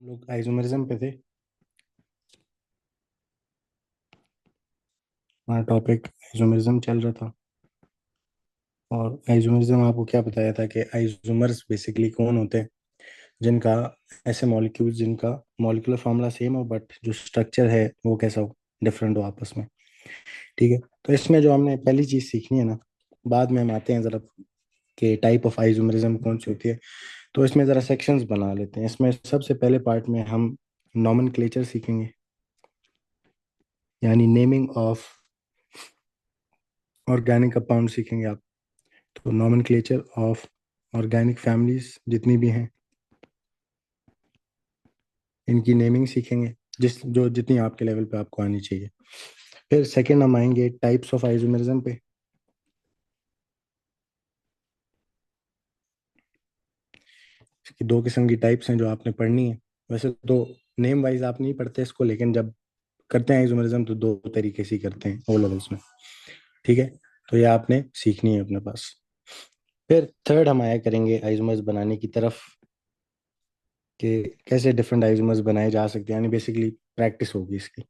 लोग आइसोमेरिज्म पे थे। हमारा टॉपिक आइसोमेरिज्म चल रहा था। और आइसोमेरिज्म आपको क्या बताया था कि आइसोमर्स बेसिकली कौन होते हैं, जिनका ऐसे मॉलिक्यूल्स जिनका मॉलिक्यूलर फॉर्मूला सेम हो बट जो स्ट्रक्चर है वो कैसा हो, डिफरेंट हो आपस में। ठीक है। तो इसमें जो हमने पहली चीज़ सीखनी है ना, बाद में हम आते हैं ज़रा कि टाइप ऑफ आइसोमेरिज्म कौन सी होती है। तो इसमें ज़रा सेक्शंस बना लेते हैं। इसमें सबसे पहले पार्ट में हम नॉमेनक्लेचर सीखेंगे, यानी नेमिंग ऑफ ऑर्गेनिक कंपाउंड सीखेंगे आप। तो नॉमेनक्लेचर ऑफ ऑर्गेनिक फैमिलीज जितनी भी हैं, इनकी नेमिंग सीखेंगे, जितनी आपके लेवल पे आपको आनी चाहिए। फिर सेकंड हम आएंगे टाइप्स ऑफ आइसोमेरिज्म पे। इसकी दो किस्म की टाइप्स हैं जो आपने पढ़नी है। वैसे तो नेम वाइज आप नहीं पढ़ते इसको, लेकिन जब करते हैं आइसोमेरिज्म तो दो तरीके से ही करते हैं ओ लेवल्स में। ठीक है। तो ये आपने सीखनी है अपने पास। फिर थर्ड हम आया करेंगे आइसोमर्स बनाने की तरफ, कि कैसे डिफरेंट आइसोमर्स बनाए जा सकते हैं, यानी बेसिकली प्रैक्टिस होगी इसकी।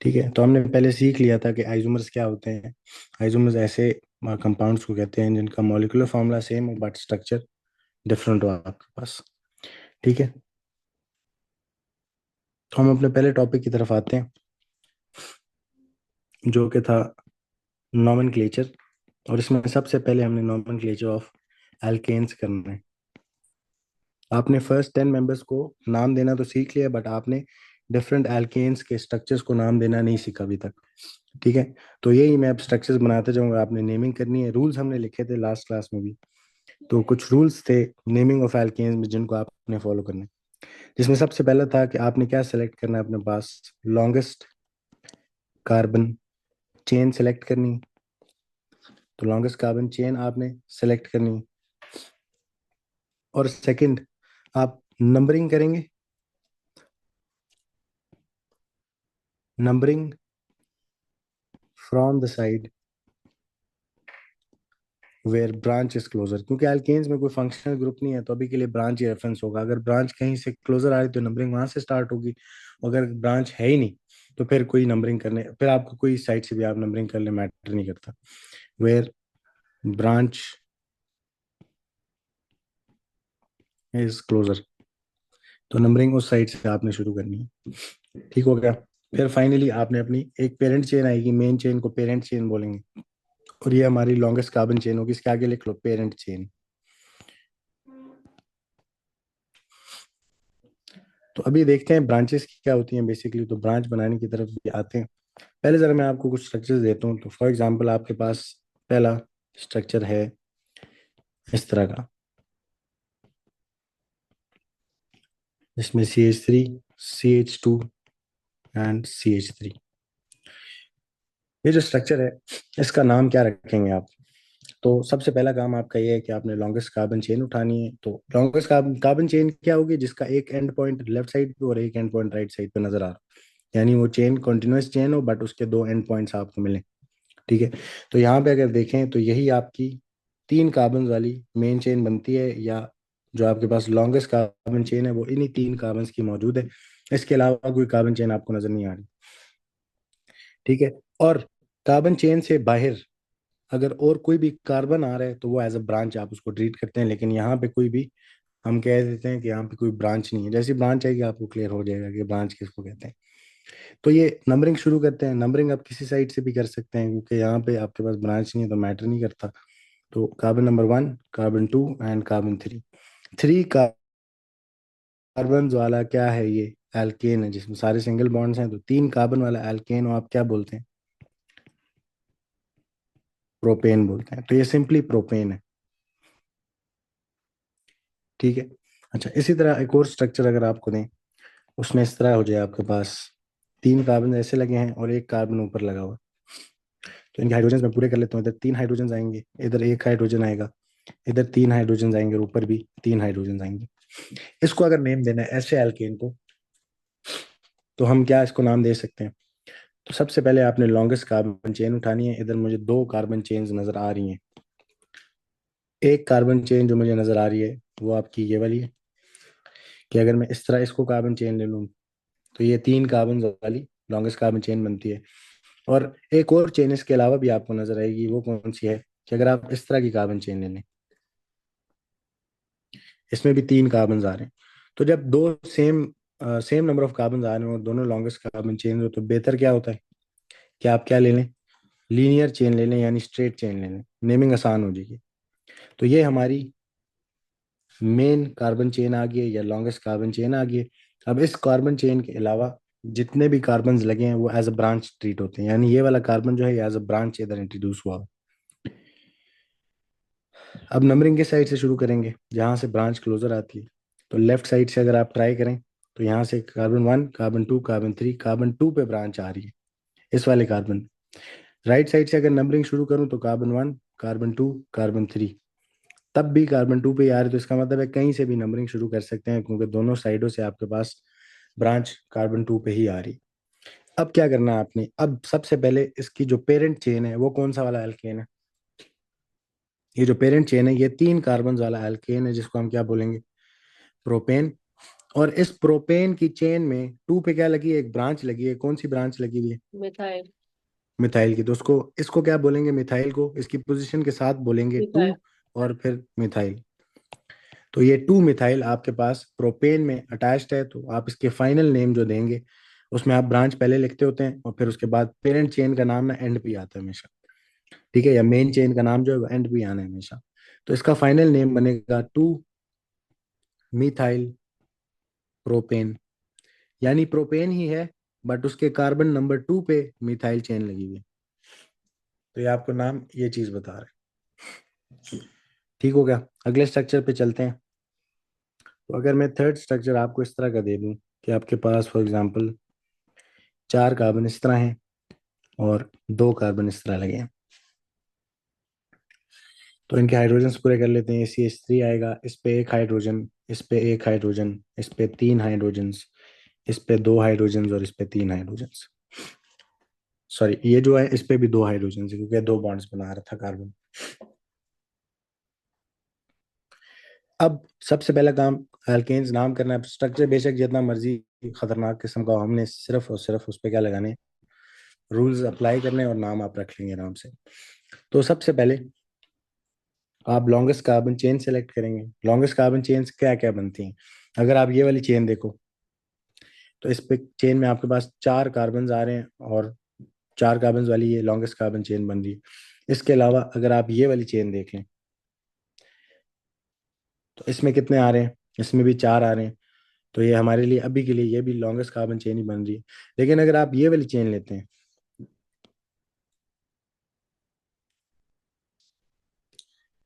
ठीक है। तो हमने पहले सीख लिया था कि आइसोमर्स क्या होते हैं। आइसोमर्स ऐसे कंपाउंड्स को कहते हैं जिनका मॉलिक्यूलर फॉर्मूला सेम हो बट स्ट्रक्चर डिफरेंट हो आपके पास। ठीक है। तो हम अपने पहले टॉपिक की तरफ आते हैं, जो कि था नॉमेनक्लेचर। और इसमें सबसे पहले हमने नॉमेनक्लेचर ऑफ एल्केन्स करना है। आपने फर्स्ट 10 मेंबर्स को नाम देना तो सीख लिया, बट आपने डिफरेंट एल्केन्स के स्ट्रक्चर्स को नाम देना नहीं सीखा अभी तक। ठीक है। तो यही मैं अब स्ट्रक्चर्स बनाते जाऊंगा, आपने नेमिंग करनी है। रूल्स हमने लिखे थे लास्ट क्लास में भी। तो कुछ रूल्स थे नेमिंग ऑफ एल्केन्स में जिनको आपने फॉलो करना है। जिसमें सबसे पहला था कि आपने क्या सेलेक्ट करना है अपने पास, लॉन्गेस्ट कार्बन चेन सेलेक्ट करनी। तो लॉन्गेस्ट कार्बन चेन आपने सेलेक्ट करनी। और सेकंड, आप नंबरिंग करेंगे। Numbering from the side where branch is closer, क्योंकि एल्केन्स में कोई फंक्शनल ग्रुप नहीं है तो अभी के लिए ब्रांच ही रेफरेंस होगा। अगर ब्रांच कहीं से क्लोजर आ रही तो नंबरिंग वहां से स्टार्ट होगी। अगर ब्रांच है ही नहीं तो फिर कोई नंबरिंग करने, फिर आपको कोई साइड से भी आप नंबरिंग कर ले, मैटर नहीं करता। वेयर ब्रांच इज क्लोजर, तो नंबरिंग उस साइड से आपने शुरू करनी है। ठीक हो गया। फिर फाइनली आपने अपनी एक पेरेंट चेन आएगी, मेन चेन को पेरेंट चेन बोलेंगे। और ये हमारी लॉन्गेस्ट कार्बन चेन होगी, इसके आगे लिख लो पेरेंट चेन। तो अभी देखते हैं ब्रांचेस क्या होती हैं बेसिकली। तो ब्रांच बनाने की तरफ भी आते हैं। पहले जरा मैं आपको कुछ स्ट्रक्चर्स देता हूँ। तो फॉर एग्जांपल आपके पास पहला स्ट्रक्चर है इस तरह का, जिसमें CH3, CH2 एंड CH3। ये जो स्ट्रक्चर है इसका नाम क्या रखेंगे आप। तो सबसे पहला काम आपका ये है कि आपने लॉन्गेस्ट कार्बन चेन उठानी है। तो लॉन्गेस्ट कार्बन चेन क्या होगी, जिसका एक एंड पॉइंट लेफ्ट साइड पे और एक एंड पॉइंट राइट साइड पे नजर आ रहा है, यानी वो चेन कॉन्टिन्यूस चेन हो बट उसके दो एंड पॉइंट्स आपको मिले। ठीक है। तो यहाँ पे अगर देखें तो यही आपकी 3 कार्बन वाली मेन चेन बनती है, या जो आपके पास लॉन्गेस्ट कार्बन चेन है वो इन्हीं 3 कार्बन की मौजूद है। इसके अलावा कोई कार्बन चेन आपको नजर नहीं आ रही। ठीक है। और कार्बन चेन से बाहर अगर और कोई भी कार्बन आ रहा है तो वो एज अ ब्रांच आप उसको ट्रीट करते हैं, लेकिन यहाँ पे कोई भी, हम कह देते हैं कि यहाँ पे कोई ब्रांच नहीं है। जैसी ब्रांच आएगी आपको क्लियर हो जाएगा कि ब्रांच किसको कहते हैं। तो ये नंबरिंग शुरू करते हैं। नंबरिंग आप किसी साइड से भी कर सकते हैं, क्योंकि यहाँ पे आपके पास ब्रांच नहीं है तो मैटर नहीं करता। तो carbon number 1, carbon 2 and carbon 3। 3 carbon वाला क्या है, ये एल्केन है जिसमें सारे सिंगल बॉन्ड्स हैं। तो 3 कार्बन वाला एल्केन आप क्या बोलते हैं, प्रोपेन बोलते हैं। तो ये सिंपली प्रोपेन है। ठीक है। अच्छा, इसी तरह एक और स्ट्रक्चर अगर आपको दें, उसमें इस तरह हो जाए आपके पास 3 कार्बन ऐसे लगे हैं और एक कार्बन ऊपर लगा हुआ है। तो इनके हाइड्रोजन मैं पूरे कर लेता हूँ। इधर 3 हाइड्रोजन आएंगे, इधर एक हाइड्रोजन आएगा, इधर 3 हाइड्रोजन आएंगे और ऊपर भी 3 हाइड्रोजन आएंगे। इसको अगर नेम देना है ऐसे एल्केन को, तो हम क्या इसको नाम दे सकते हैं। तो सबसे पहले आपने लॉन्गेस्ट कार्बन चेन उठानी है। इधर मुझे 2 कार्बन चेन्स नजर आ रही हैं। एक कार्बन चेन जो मुझे नजर आ रही है वो आपकी ये वाली है, कि अगर मैं इस तरह इसको कार्बन चेन ले लूँ तो ये 3 कार्बन वाली लॉन्गेस्ट कार्बन चेन बनती है। और एक और चेन इसके अलावा भी आपको नजर आएगी, वो कौन सी है कि अगर आप इस तरह की कार्बन चेन ले लें, इसमें भी 3 कार्बन आ रहे हैं। तो जब दो सेम नंबर ऑफ कार्बन आ रहे हैं और दोनों लॉन्गेस्ट कार्बन चेन हो, तो बेहतर क्या होता है कि आप क्या ले लें, लीनियर चेन ले लें, यानी स्ट्रेट चेन ले लें, नेमिंग आसान हो जाएगी। तो ये हमारी मेन कार्बन चेन आ गई है या लॉन्गेस्ट कार्बन चेन आ गई है। अब इस कार्बन चेन के अलावा जितने भी कार्बन लगे हैं वो एज अ ब्रांच ट्रीट होते हैं, यानी ये वाला कार्बन जो है एज अ ब्रांच इधर इंट्रोड्यूस हुआ। अब नंबरिंग किस साइड से शुरू करेंगे, जहां से ब्रांच क्लोजर आती है। तो लेफ्ट साइड से अगर आप ट्राई करें तो यहाँ से कार्बन 1, कार्बन 2, कार्बन 3, कार्बन 2 पे ब्रांच आ रही है, इस वाले कार्बन। राइट साइड से अगर नंबरिंग शुरू करूं तो कार्बन 1, कार्बन 2, कार्बन 3, तब भी कार्बन 2 पे ही आ रही है। तो इसका मतलब है कहीं से भी नंबरिंग शुरू कर सकते हैं, क्योंकि दोनों साइडों से आपके पास ब्रांच कार्बन 2 पे ही आ रही। अब क्या करना है आपने, अब सबसे पहले इसकी जो पेरेंट चेन है वो कौन सा वाला एल्केन है। ये जो पेरेंट चेन है ये 3 कार्बन वाला एल्केन है, जिसको हम क्या बोलेंगे, प्रोपेन। और इस प्रोपेन की चेन में 2 पे क्या लगी है, एक ब्रांच लगी है, कौन सी ब्रांच लगी हुई है, मिथाइल। मिथाइल की। तो उसको इसको क्या बोलेंगे, मिथाइल को इसकी पोजीशन के साथ बोलेंगे टू, मिथाइल। और फिर मिथाइल। तो ये 2 मिथाइल आपके पास प्रोपेन में अटैच्ड है, तो आप इसके फाइनल नेम जो देंगे उसमें आप ब्रांच पहले लिखते होते हैं, और फिर उसके बाद पेरेंट चेन का नाम ना एंड पे आता है हमेशा, ठीक है, या मेन चेन का नाम जो है वो एंड पे आना है हमेशा। तो इसका फाइनल नेम बनेगा 2 मिथाइल प्रोपेन, यानी प्रोपेन ही है, बट उसके कार्बन नंबर 2 पे मिथाइल चेन लगी हुई है। तो ये आपको नाम ये चीज बता रहा है। ठीक हो गया, अगले स्ट्रक्चर पे चलते हैं। तो अगर मैं थर्ड स्ट्रक्चर आपको इस तरह का दे दूं कि आपके पास फॉर एग्जांपल 4 कार्बन इस तरह हैं और 2 कार्बन इस तरह लगे हैं, तो इनके हाइड्रोजन्स पूरे कर लेते हैं। CH3 आएगा, इस पे एक हाइड्रोजन, इस पे एक हाइड्रोजन, इस पे 3 हाइड्रोजन्स, इस पे 2 हाइड्रोजन्स और इस पे 3 हाइड्रोजन्स। सॉरी, ये जो है इस पे भी 2 हाइड्रोजन है, क्योंकि 2 बॉन्ड्स बना रहा था कार्बन। अब सबसे पहला काम अल्केन्स नाम करना है। स्ट्रक्चर बेशक जितना मर्जी खतरनाक किस्म का हो, हमने सिर्फ और सिर्फ उस पर क्या लगाने, रूल्स अप्लाई करने, और नाम आप रख लेंगे आराम से। तो सबसे पहले आप लॉन्गेस्ट कार्बन चेन सेलेक्ट करेंगे। लॉन्गेस्ट कार्बन चेन क्या क्या बनती हैं, अगर आप ये वाली चेन देखो तो इस पे चेन में आपके पास 4 कार्बन आ रहे हैं, और 4 कार्बन वाली ये लॉन्गेस्ट कार्बन चेन बन रही है। इसके अलावा अगर आप ये वाली चेन देख लें तो इसमें कितने आ रहे हैं, इसमें भी 4 आ रहे हैं। तो ये हमारे लिए अभी के लिए ये भी लॉन्गेस्ट कार्बन चेन ही बन रही है। लेकिन अगर आप ये वाली चेन लेते हैं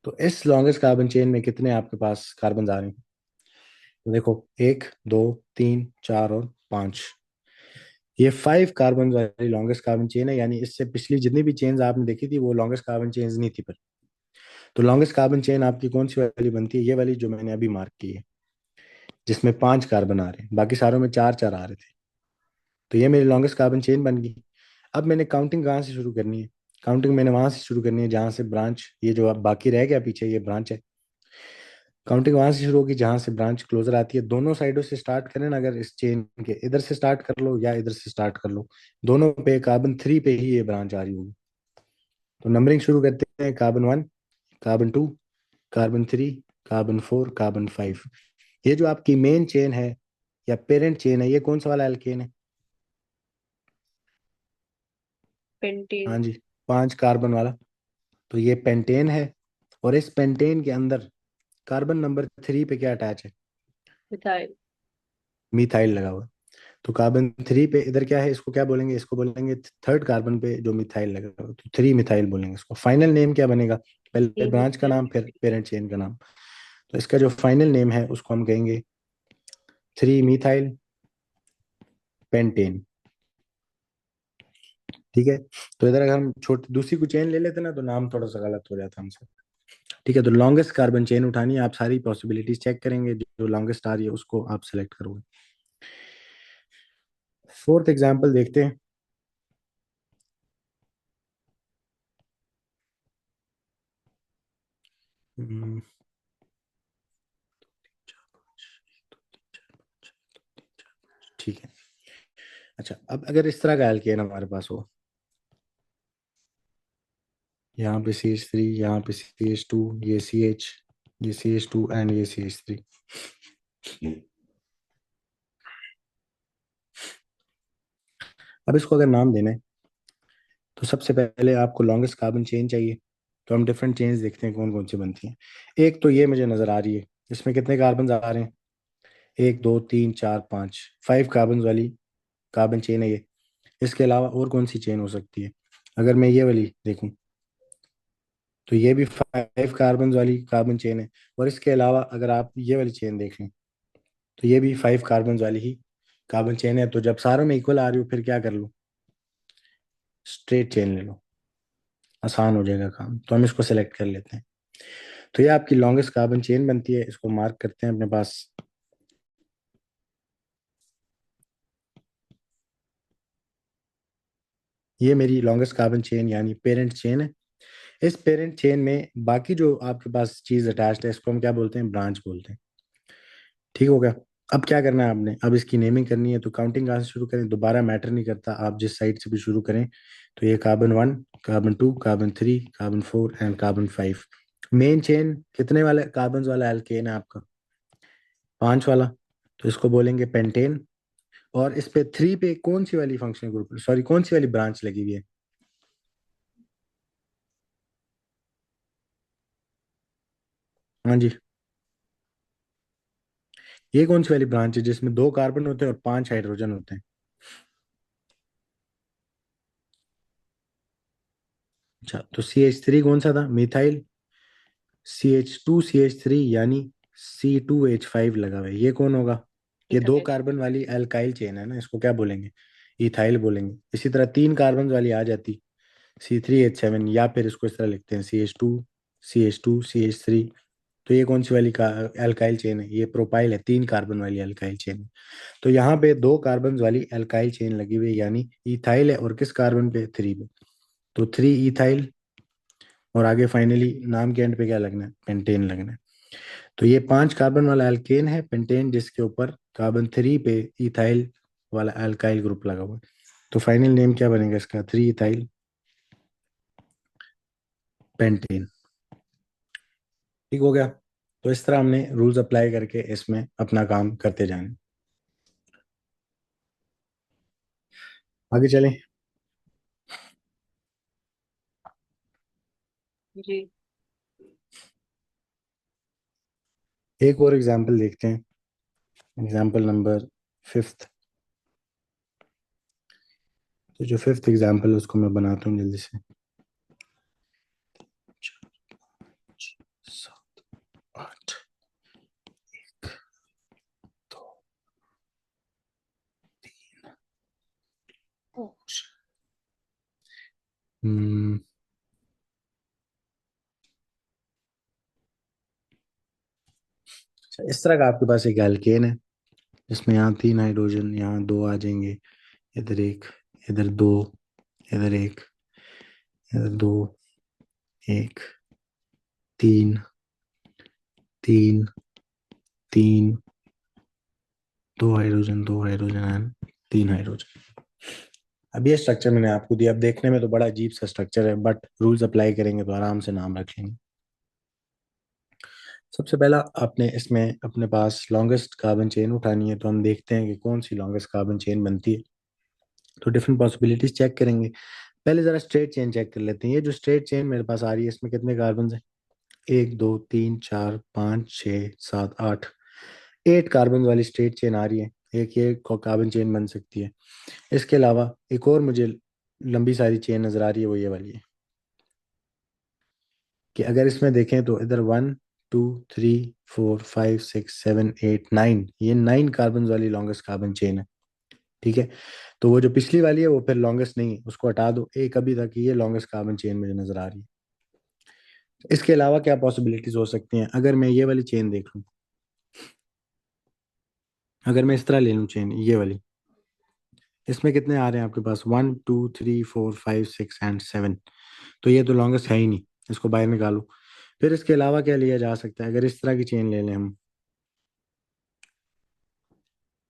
तो इस लॉन्गेस्ट कार्बन चेन में कितने आपके पास कार्बन आ रहे हैं, तो देखो 1, 2, 3, 4 और 5, ये 5 कार्बन वाली लॉन्गेस्ट कार्बन चेन है। यानी इससे पिछली जितनी भी चेन्स आपने देखी थी वो लॉन्गेस्ट कार्बन चेन्स नहीं थी पर। तो लॉन्गेस्ट कार्बन चेन आपकी कौन सी वाली बनती है, ये वाली जो मैंने अभी मार्क की है, जिसमें 5 कार्बन आ रहे हैं, बाकी सारों में 4 4 आ रहे थे। तो ये मेरी लॉन्गेस्ट कार्बन चेन बन गई। अब मैंने काउंटिंग कहाँ से शुरू करनी है, काउंटिंग मैंने वहां से शुरू करनी है जहां से ब्रांच, ये जो अब बाकी रह गया पीछे ये ब्रांच है। काउंटिंग वहां से शुरू होगी जहां से ब्रांच क्लोजर आती है। दोनों साइडों से स्टार्ट करें ना, अगर इस चेन के इधर से स्टार्ट कर लो या इधर से स्टार्ट कर लो, दोनों पे कार्बन 3 पे ही ये ब्रांच आ रही होगी। तो नंबरिंग शुरू करते हैं, carbon 1, carbon 2, carbon 3, carbon 4, carbon 5। ये जो आपकी मेन चेन है या पेरेंट चेन है, ये कौन सा वाला एल्केन है, हाँ पेंटीन। जी, 5 कार्बन वाला। तो ये पेंटेन है, और इस पेंटेन के अंदर कार्बन नंबर 3 पे क्या अटैच है, मिथाइल। मिथाइल लगा हुआ है। तो कार्बन 3 पे इधर क्या है, इसको क्या बोलेंगे, इसको बोलेंगे थर्ड कार्बन पे जो मिथाइल लगा हुआ है, तो 3 मिथाइल बोलेंगे इसको। फाइनल नेम क्या बनेगा, पहले तीन ब्रांच का मिथाइल। नाम फिर पेरेंट चेन का नाम। तो इसका जो फाइनल नेम है उसको हम कहेंगे 3 मिथाइल पेंटेन। ठीक है, तो इधर अगर हम छोटी दूसरी को चेन ले लेते ना तो नाम थोड़ा सा गलत हो जाता हमसे। ठीक है, तो लॉन्गेस्ट कार्बन चेन उठानी है, आप सारी पॉसिबिलिटीज चेक करेंगे, जो लॉन्गेस्ट आ रही है उसको आप सेलेक्ट करोगे। फोर्थ एग्जाम्पल देखते हैं। हम्म, अच्छा, अब अगर इस तरह का एल्केन हमारे पास हो, यहाँ पे CH3, यहाँ पे CH2, ये CH, ये CH2 एंड ये CH3। अब इसको अगर नाम देना है तो सबसे पहले आपको लॉन्गेस्ट कार्बन चेन चाहिए। तो हम डिफरेंट चेन्स देखते हैं कौन कौन सी बनती हैं। एक तो ये मुझे नजर आ रही है, इसमें कितने कार्बन आ रहे हैं? 1 2 3 4 5, 5 कार्बन वाली कार्बन चेन है ये। इसके अलावा और कौन सी चेन हो सकती है? अगर मैं ये वाली देखूं तो ये भी 5 कार्बन वाली कार्बन चेन है। और इसके अलावा अगर आप ये वाली चेन देख लें तो ये भी 5 कार्बन वाली ही कार्बन चेन है। तो जब सारों में इक्वल आ रही हो फिर क्या कर लो, स्ट्रेट चेन ले लो, आसान हो जाएगा काम। तो हम इसको सेलेक्ट कर लेते हैं। तो ये आपकी लॉन्गेस्ट कार्बन चेन बनती है, इसको मार्क करते हैं अपने पास। ये मेरी लॉन्गेस्ट कार्बन चेन यानी पेरेंट चेन है। इस पेरेंट चेन में बाकी जो आपके पास चीज अटैच्ड है इसको हम क्या बोलते हैं? ब्रांच बोलते हैं। ठीक हो गया? अब क्या करना है आपने? अब इसकी नेमिंग करनी है। तो काउंटिंग कहाँ से शुरू करें दोबारा मैटर नहीं करता, आप जिस साइड से भी शुरू करें। तो ये carbon 1, carbon 2, carbon 3, carbon 4 and carbon 5। Main chain कितने वाले कार्बन वाला एल्केन है आपका? 5 वाला। तो इसको बोलेंगे पेंटेन। और इस पे 3 पे कौन सी वाली फंक्शनल ग्रुप, सॉरी कौन सी वाली ब्रांच लगी हुई है? हाँ जी, ये कौन सी वाली ब्रांच है जिसमें 2 कार्बन होते हैं और 5 हाइड्रोजन होते हैं? अच्छा, तो CH3 कौन सा था? मिथाइल। CH2CH3 यानी C2H5 लगा हुआ है, ये कौन होगा? ये दो इथाइल। कार्बन वाली अल्काइल चेन है ना, इसको क्या बोलेंगे? इथाइल बोलेंगे। इसी तरह 3 कार्बन वाली आ जाती C3H7, या फिर इसको इस तरह लिखते हैं CH2CH2CH3। तो ये कौन सी वाली का अल्काइल चेन है? ये प्रोपाइल है, 3 कार्बन वाली अल्काइल चेन है। तो यहाँ पे 2 कार्बन वाली अल्काइल चेन लगी हुई है यानी इथाइल है। और किस कार्बन पे? 3 पे। तो 3 इथाइल। और आगे फाइनली नाम के एंड पे क्या लगना है? पेंटेन लगना है। तो ये 5 कार्बन वाला एल्केन है पेंटेन, जिसके ऊपर कार्बन 3 पे इथाइल वाला अल्काइल ग्रुप लगा हुआ है। तो फाइनल नेम क्या बनेगा इसका? 3 इथाइल पेंटेन। ठीक हो गया? तो इस तरह हमने रूल्स अप्लाई करके इसमें अपना काम करते जाना। आगे चलें। जी। एक और एग्जाम्पल देखते हैं, एग्जाम्पल नंबर 5। तो जो 5th एग्जाम्पल है उसको मैं बनाता हूँ जल्दी से। 4 5 7 8। दो, हम्म, इस तरह का आपके पास एक एल्केन है जिसमें यहाँ 3 हाइड्रोजन, यहाँ 2 आ जाएंगे, इधर एक, इधर 2, इधर एक, इधर 2, एक, 3 3 3, 2 हाइड्रोजन, 2 हाइड्रोजन एंड 3 हाइड्रोजन। अब ये स्ट्रक्चर मैंने आपको दिया। अब देखने में तो बड़ा अजीब सा स्ट्रक्चर है, बट रूल्स अप्लाई करेंगे तो आराम से नाम रख लेंगे। सबसे पहला आपने इसमें अपने पास लॉन्गेस्ट कार्बन चेन उठानी है। तो हम देखते हैं कि कौन सी लॉन्गेस्ट कार्बन चेन बनती है। तो डिफरेंट पॉसिबिलिटीज चेक करेंगे। पहले जरा स्ट्रेट चेन चेक कर लेते हैं। ये जो स्ट्रेट चेन मेरे पास आ रही है इसमें कितने कार्बन है? 1 2 3 4 5 6 7 8। 8 कार्बन वाली स्ट्रेट चेन आ रही है। एक ये कार्बन चेन बन सकती है। इसके अलावा एक और मुझे लंबी सारी चेन नजर आ रही है, वो ये वाली है। कि अगर इसमें देखें तो इधर 1 2 3 4 5 6 7 8 9, ये 9 कार्बन वाली लॉन्गेस्ट कार्बन चेन है। ठीक है? तो वो जो पिछली वाली है वो फिर लॉन्गेस्ट नहीं है, उसको हटा दो। एक अभी तक ये लॉन्गेस्ट कार्बन चेन मुझे नजर आ रही है। इसके अलावा क्या पॉसिबिलिटीज हो सकती हैं? अगर मैं ये वाली चेन देख लूं, अगर मैं इस तरह ले लूं चेन ये वाली, इसमें कितने आ रहे हैं आपके पास? 1 2 3 4 5 6 एंड 7। तो ये तो लॉन्गेस्ट है ही नहीं, इसको बाहर निकालो। फिर इसके अलावा क्या लिया जा सकता है? अगर इस तरह की चेन ले लें हम,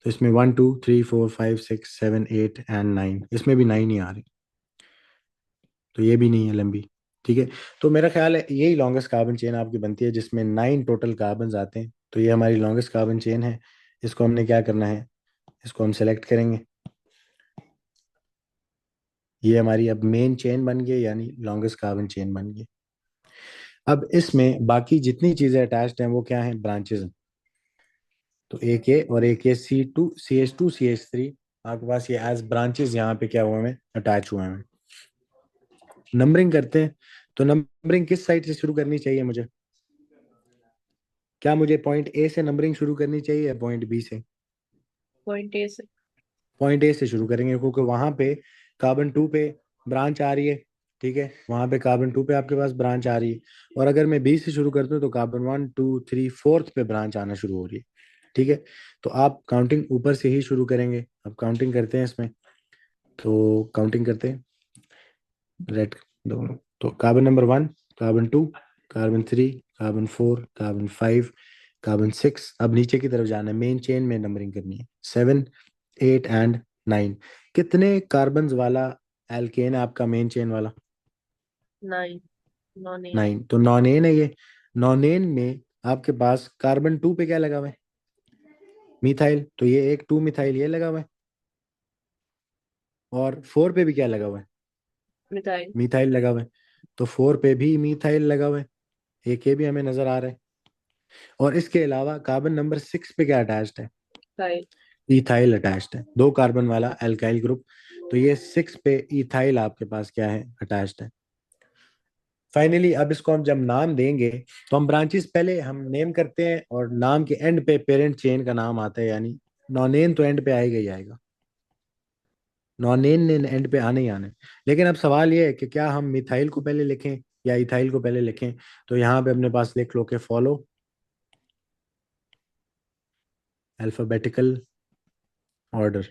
तो इसमें 1 2 3 4 5 6 7 8 एंड 9, इसमें भी 9 ही आ रही, तो ये भी नहीं है लंबी। ठीक है, तो मेरा ख्याल है यही लॉन्गेस्ट कार्बन चेन आपकी बनती है जिसमें 9 टोटल कार्बन आते हैं। तो ये हमारी लॉन्गेस्ट कार्बन चेन है। इसको हमने क्या करना है, इसको हम सेलेक्ट करेंगे। ये हमारी अब मेन चेन बन गई, यानी लॉन्गेस्ट कार्बन चेन बन गई। अब इसमें बाकी जितनी चीजें अटैच्ड हैं वो क्या हैं, ब्रांचेस हैं। तो एक ये और एक ये CH2 CH3 आपके पास ये एज ब्रांचेस यहाँ पे क्या हुए हैं, अटैच हुए हैं। नंबरिंग करते हैं, तो नंबरिंग किस साइड से शुरू करनी चाहिए मुझे? क्या मुझे पॉइंट ए से नंबरिंग शुरू करनी चाहिए या पॉइंट बी से? पॉइंट ए से। पॉइंट ए से शुरू करेंगे, क्योंकि वहां पे कार्बन 2 पे ब्रांच आ रही है। ठीक है, वहां पे कार्बन 2 पे आपके पास ब्रांच आ रही है। और अगर मैं बी से शुरू करता हूँ तो कार्बन 1 2 3 4th पे ब्रांच आना शुरू हो रही है। ठीक है, तो आप काउंटिंग ऊपर से ही शुरू करेंगे। अब काउंटिंग करते हैं इसमें, तो काउंटिंग करते हैं रेड दोनों। तो carbon number 1, carbon 2, carbon 3, carbon 4, carbon 5, carbon 6। अब नीचे की तरफ जाना है, मेन चेन में नंबरिंग करनी है। 7 8 एंड 9। कितने कार्बन वाला एल्केन है आपका मेन चेन वाला? 9। Non A. 9। तो नॉनेन है ये। नॉनेन में आपके पास कार्बन 2 पे क्या लगा हुआ है, मिथाइल। तो ये एक 2 मिथाइल ये लगा हुआ है। और 4 पे भी क्या लगा हुआ है, मिथाइल। मिथाइल लगा हुआ है। तो 4 पे भी मिथाइल लगा हुआ है, एक ये भी हमें नजर आ रहा है। और इसके अलावा कार्बन नंबर 6 पे क्या अटैच्ड है, मिथाइल। इथाइल अटैच्ड है, 2 कार्बन वाला एल्काइल ग्रुप। तो ये 6 पे इथाइल आपके पास क्या है, अटैच्ड है। फाइनली अब इसको हम जब नाम देंगे, तो हम ब्रांचेस पहले हम नेम करते हैं और नाम के एंड पे पेरेंट चेन का नाम आता है, यानी नॉनेन तो एंड पे आएगा ही आएगा, नॉनेन ने एंड पे आने ही आना है। लेकिन अब सवाल ये है कि क्या हम मिथाइल को पहले लिखें या इथाइल को पहले लिखें। तो यहाँ पे अपने पास लिख लो कि फॉलो अल्फाबेटिकल ऑर्डर।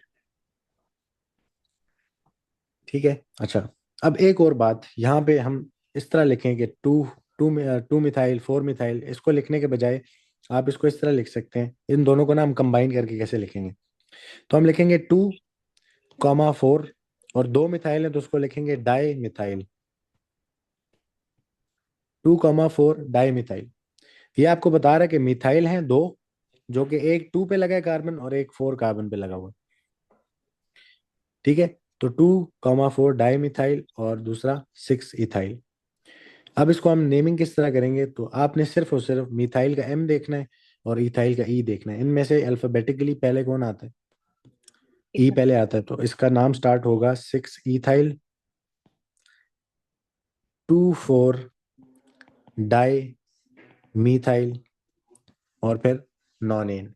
ठीक है, अच्छा। अब एक और बात, यहाँ पे हम इस तरह लिखें कि टू टू मिथाइल 4 मिथाइल, इसको लिखने के बजाय आप इसको इस तरह लिख सकते हैं। इन दोनों को ना हम कंबाइन करके कैसे लिखेंगे, तो हम लिखेंगे 2 4, और 2 मिथाइल है तो उसको लिखेंगे डाई मिथाइल। 2 4 di methyl. ये आपको बता रहा है कि मिथाइल हैं दो, जो कि एक 2 पे लगा है कार्बन और एक 4 कार्बन पे लगा हुआ है। ठीक है, तो 2 4 डाई मिथाइल और दूसरा 6 इथाइल। अब इसको हम नेमिंग किस तरह करेंगे, तो आपने सिर्फ और सिर्फ मिथाइल का एम देखना है और इथाइल का ई देखना है। इनमें से अल्फाबेटिकली पहले कौन आता है, ई इथाइल। पहले आता है, तो इसका नाम स्टार्ट होगा 6 इथाइल, 2 4 डाई मिथाइल, और फिर नॉन एन।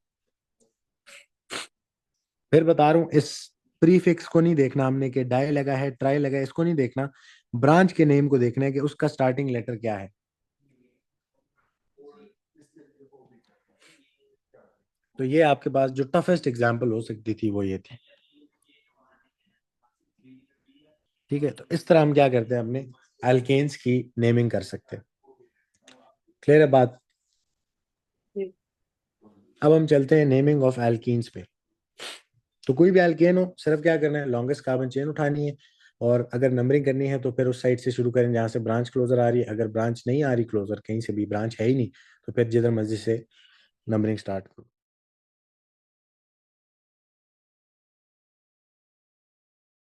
फिर बता रहा हूँ, इस प्रीफिक्स को नहीं देखना हमने कि डाई लगा है ट्राई लगा है, इसको नहीं देखना। ब्रांच के नेम को देखना है कि उसका स्टार्टिंग लेटर क्या है। तो ये आपके पास जो टफेस्ट एग्जांपल हो सकती थी वो ये थी। ठीक है, तो इस तरह हम क्या करते हैं, अपने एल्केन्स की नेमिंग कर सकते हैं। क्लियर है बात? जी। अब हम चलते हैं नेमिंग ऑफ एल्कीन्स पे। तो कोई भी एल्केन हो, सिर्फ क्या करना है, लॉन्गेस्ट कार्बन चेन उठानी है। और अगर नंबरिंग करनी है तो फिर उस साइड से शुरू करें जहां से ब्रांच क्लोजर आ रही है। अगर ब्रांच नहीं आ रही क्लोजर, कहीं से भी ब्रांच है ही नहीं, तो फिर जिधर मर्जी से नंबरिंग स्टार्ट करो।